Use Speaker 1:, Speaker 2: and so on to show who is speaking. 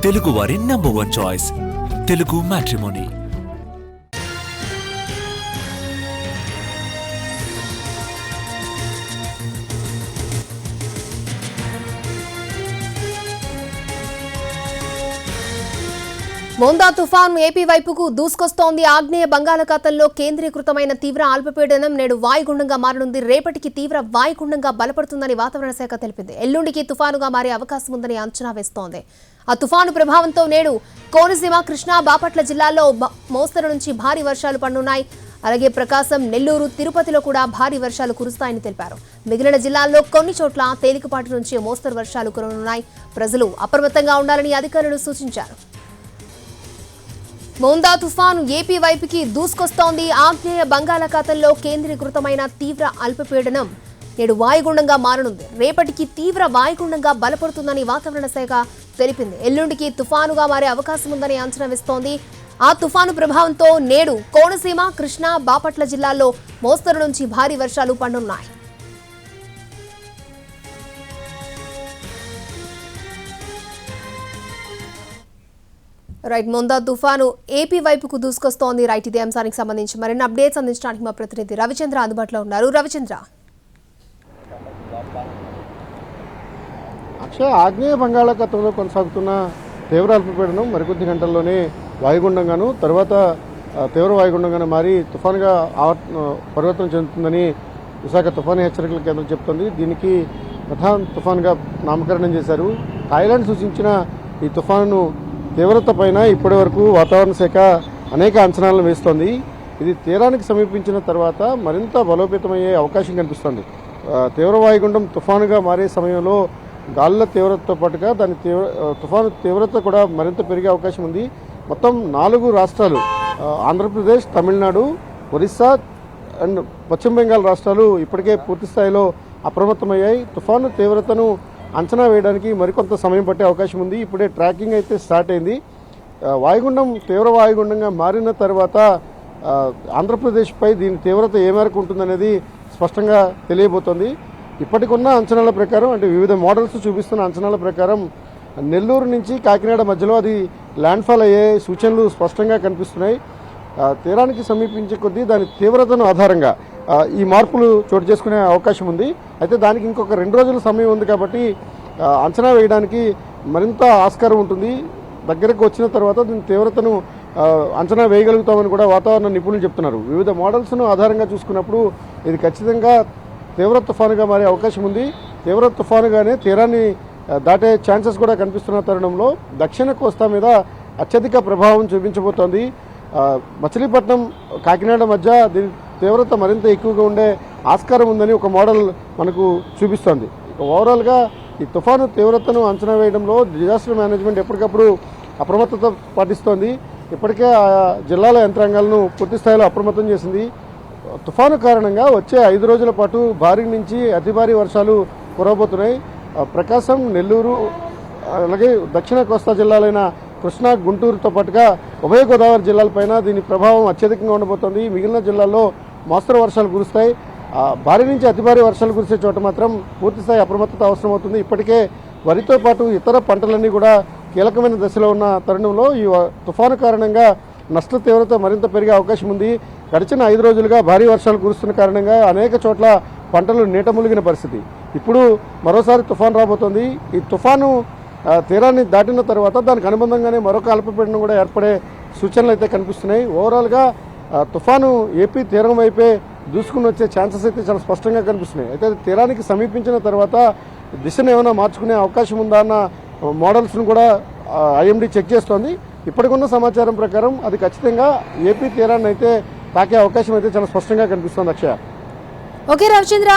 Speaker 1: తెలుగు వారి #1 choice Telugu matrimony.
Speaker 2: Montha తుఫాను AP వైపుకు దూసుకొస్తోంది. ఆగ్నేయ బంగాళాఖాతంలో కేంద్రీకృతమైన తీవ్ర అల్పపీడనం నేడు వాయుగుండంగా మారనుంది. రేపటికి తీవ్ర వాయుగుండంగా బలపడుతుందని వాతావరణ శాఖ తెలిపింది. ఎల్లుండికి తుఫానుగా మారే అవకాశం ఉందని అంచనా వేస్తోంది. ఆ తుఫాను ప్రభావంతో నేడు కోనసీమ, కృష్ణా, బాపట్ల జిల్లాల్లో మోస్తరు నుంచి భారీ వర్షాలు పడనున్నాయి. అలాగే ప్రకాశం, నెల్లూరు, తిరుపతిలో కూడా భారీ వర్షాలు కురుస్తాయని తెలిపారు. మిగిలిన జిల్లాల్లో కొన్ని చోట్ల తేలికపాటి నుంచి మోస్తరు వర్షాలు కురనున్నాయి. ప్రజలు అప్రమత్తంగా ఉండాలని అధికారులు సూచించారు. మోందా తుఫాను ఏపీ వైపుకి దూసుకొస్తోంది. ఆగ్నేయ బంగాళాఖాతంలో కేంద్రీకృతమైన తీవ్ర అల్పపీడనం నేడు వాయుగుండంగా మారనుంది. రేపటికి తీవ్ర వాయుగుండంగా బలపడుతుందని వాతావరణ శాఖ తెలిపింది. ఎల్లుండికి తుఫానుగా మారే అవకాశం ఉందని అంచనా వేస్తోంది. ఆ తుఫాను ప్రభావంతో నేడు కోనసీమ, కృష్ణా, బాపట్ల జిల్లాల్లో మోస్తరు నుంచి భారీ వర్షాలు పడనున్నాయి. రైట్, మోందా తుఫాను ఏపీ వైపుకు దూసుకొస్తోంది. రైట్, ఇదే అంశానికి సంబంధించి మరిన్ని అప్డేట్స్ అందించడానికి మా ప్రతినిధి రవిచంద్ర అందుబాటులో ఉన్నారు. రవిచంద్ర,
Speaker 3: ఆగ్నేయ బంగాళాఖాతంలో కొనసాగుతున్న తీవ్ర అల్పపీడనం మరికొద్ది గంటల్లోనే వాయుగుండంగాను తర్వాత తీవ్ర వాయుగుండంగాను మారి తుఫానుగా పరివర్తన చెందుతుందని విశాఖ తుఫాను హెచ్చరికల కేంద్రం చెబుతోంది. దీనికి ప్రధాన తుఫానుగా నామకరణం చేశారు. థాయిలాండ్ సూచించిన ఈ తుఫాను తీవ్రత పైన ఇప్పటి వరకు వాతావరణ శాఖ అనేక అంచనాలను వేస్తోంది. ఇది తీరానికి సమీపించిన తర్వాత మరింత బలోపేతమయ్యే అవకాశం కనిపిస్తోంది. తీవ్ర వాయుగుండం తుఫానుగా మారే సమయంలో గాలుల తీవ్రతతో పాటుగా దాని తుఫాను తీవ్రత కూడా మరింత పెరిగే అవకాశం ఉంది. మొత్తం 4 రాష్ట్రాలు ఆంధ్రప్రదేశ్, తమిళనాడు, ఒరిస్సా అండ్ పశ్చిమ బెంగాల్ రాష్ట్రాలు ఇప్పటికే పూర్తి స్థాయిలో అప్రమత్తమయ్యాయి. తుఫాను తీవ్రతను అంచనా వేయడానికి మరికొంత సమయం పట్టే అవకాశం ఉంది. ఇప్పుడే ట్రాకింగ్ అయితే స్టార్ట్ అయింది. వాయుగుండం తీవ్ర వాయుగుండంగా మారిన తర్వాత ఆంధ్రప్రదేశ్పై దీని తీవ్రత ఏ మేరకు ఉంటుందనేది స్పష్టంగా తెలియబోతోంది. ఇప్పటికున్న అంచనాల ప్రకారం, అంటే వివిధ మోడల్స్ చూపిస్తున్న అంచనాల ప్రకారం నెల్లూరు నుంచి కాకినాడ మధ్యలో అది ల్యాండ్ఫాల్ అయ్యే సూచనలు స్పష్టంగా కనిపిస్తున్నాయి. తీరానికి సమీపించే కొద్దీ దాని తీవ్రతను ఆధారంగా ఈ మార్పులు చోటు చేసుకునే అవకాశం ఉంది. అయితే దానికి ఇంకొక 2 రోజుల సమయం ఉంది కాబట్టి అంచనా వేయడానికి మరింత ఆస్కారం ఉంటుంది. దగ్గరకు వచ్చిన తర్వాత దీని తీవ్రతను అంచనా వేయగలుగుతామని కూడా వాతావరణ నిపుణులు చెప్తున్నారు. వివిధ మోడల్స్ను ఆధారంగా చూసుకున్నప్పుడు ఇది ఖచ్చితంగా తీవ్ర తుఫానుగా మారే అవకాశం ఉంది. తీవ్ర తుఫానుగానే తీరాన్ని దాటే ఛాన్సెస్ కూడా కనిపిస్తున్న తరుణంలో దక్షిణ కోస్తా మీద అత్యధిక ప్రభావం చూపించబోతోంది. మచిలీపట్నం, కాకినాడ మధ్య దీని తీవ్రత మరింత ఎక్కువగా ఉండే ఆస్కారం ఉందని ఒక మోడల్ మనకు చూపిస్తోంది. ఓవరాల్గా ఈ తుఫాను తీవ్రతను అంచనా వేయడంలో డిజాస్టర్ మేనేజ్మెంట్ ఎప్పటికప్పుడు అప్రమత్తత పాటిస్తోంది. ఇప్పటికే ఆ జిల్లాల యంత్రాంగాలను పూర్తి స్థాయిలో అప్రమత్తం చేసింది. తుఫాను కారణంగా వచ్చే 5 రోజుల పాటు భారీ నుంచి అతి భారీ వర్షాలు కురవబోతున్నాయి. ప్రకాశం, నెల్లూరు అలాగే దక్షిణ కోస్తా జిల్లాలైన కృష్ణా, గుంటూరుతో పాటుగా ఉభయ గోదావరి జిల్లాలపైన దీని ప్రభావం అత్యధికంగా ఉండబోతోంది. మిగిలిన జిల్లాల్లో మోస్తరు వర్షాలు కురుస్తాయి. భారీ నుంచి అతి భారీ వర్షాలు కురిసే చోట మాత్రం పూర్తిస్థాయి అప్రమత్తత అవసరమవుతుంది. ఇప్పటికే వరితో పాటు ఇతర పంటలన్నీ కూడా కీలకమైన దశలో ఉన్న తరుణంలో ఈ తుఫాను కారణంగా నష్ట తీవ్రత మరింత పెరిగే అవకాశం ఉంది. గడిచిన 5 రోజులుగా భారీ వర్షాలు కురుస్తున్న కారణంగా అనేక చోట్ల పంటలు నీట మునిగిన పరిస్థితి. ఇప్పుడు మరోసారి తుఫాను రాబోతోంది. ఈ తుఫాను తీరాన్ని దాటిన తర్వాత దానికి అనుబంధంగానే మరొక అల్పపీడనం కూడా ఏర్పడే సూచనలు అయితే కనిపిస్తున్నాయి. ఓవరాల్గా తుఫాను ఏపీ తీరం వైపే దూసుకుని వచ్చే ఛాన్సెస్ అయితే చాలా స్పష్టంగా కనిపిస్తున్నాయి. అయితే తీరానికి సమీపించిన తర్వాత దిశను ఏమైనా మార్చుకునే అవకాశం ఉందా అన్న మోడల్స్ను కూడా ఐఎండీ చెక్ చేస్తోంది. ఇప్పటికున్న సమాచారం ప్రకారం అది ఖచ్చితంగా ఏపీ తీరాన్ని అయితే తాకే అవకాశం అయితే చాలా స్పష్టంగా కనిపిస్తోంది. అక్షయ.
Speaker 2: ఓకే రవిచంద్ర.